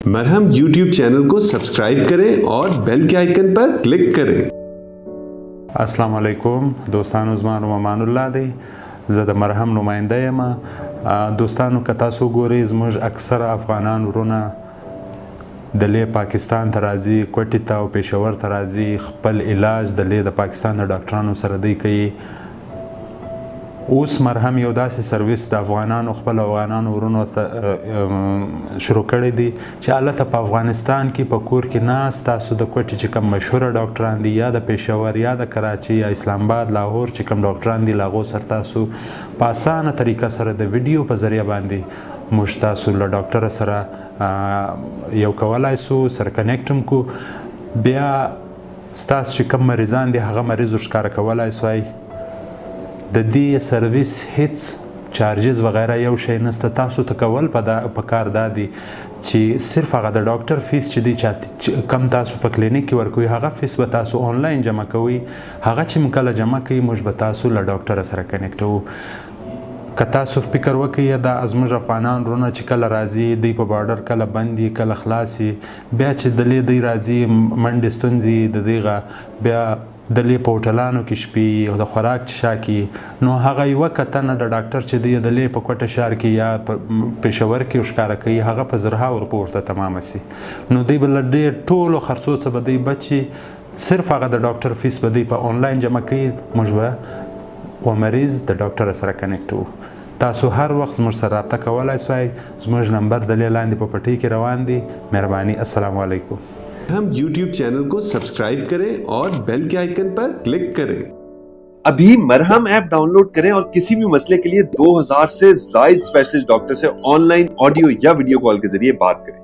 मरहम YouTube channel को सब्सक्राइब करें और बेल के आइकन पर क्लिक करें। अस्सलाम वालेकुम दोस्तानो, ज़मा नोम अमानुल्लाह دی زه د مرهم نماینده یم. دوستانو که تاسو ګورئ زموږ اکثر افغانان ورونه دلې پاکستان ته راځي، کوټې ته او پېښور ته راځي، خپل علاج دلې د پاکستان د ډاکټرانو سره دی کوي. اوس مرهم یو داسې سرویس د افغانانو خپل افغانانو ورونو شروع کړی دی چې هلته په افغانستان کې په کور کې ناست تاسو د کوټې چې کوم مشهوره ډاکټران دي یا د پېښور یا د کراچي یا اسلام آباد لاهور چې کوم ډاکټران دي له هغو سره تاسو په اسانه طریقه سره د ویډیو په ذریعه باندې موږ تاسو له ډاکټره سره یو کولی سو سره کنیکټ هم کو. بیا ستاسو چې کوم مریضان دي هغه مریض ورښکاره کولی سوای. د دې سرویس هیڅ چارجز وغیره یو شی نسته. تاسو ته کول په کار دا دی چې صرف هغه د ډاکټر فیس چې دی چې کم تاسو په کلینیک کې ورکوي هغه فیس به تاسو آنلاین جمع کوئ. هغه چې موږ کله جمع کوي موږ به تاسو له ډاکټره سره کنیکټوو. که تاسو فکر وکړئ دا زموږ افغانان وروڼه چې کله راځي دوی په بارډر کله بند وي کله خلاص وي، بیا چې دلې دوی راځي منډې ستونزې د دغه بیا دلې په هوټلانو کې شپې او د خوراک څښاک کې، نو هغه یوه کتنه د ډاکټر چې دی دلې په کوټه ښار کې یا په پېښور کې ښکاره کوي هغه په زرهاوو روپو ورته تمامه سي. نو دوی به له ډېر ټولو خرڅو څخه به دوی بچي، صرف هغه د ډاکټر فیس به دوی په آنلاین جمع کوي. موږ به و مریض د ډاکټر سره کنیکټ وو. تاسو هر وخت زموږ سره رابطه کولی سوای. زموږ نمبر دلې لاندې په پټۍ کې روان دی. مهرباني. السلام علیکم. हम YouTube चैनल को सब्सक्राइब करें और बेल के आइकन पर क्लिक करें। अभी मरहम ऐप डाउनलोड करें और किसी भी मसले के लिए 2000 से ज्यादा स्पेशलिस्ट डॉक्टर से ऑनलाइन ऑडियो या वीडियो कॉल के जरिए बात करें।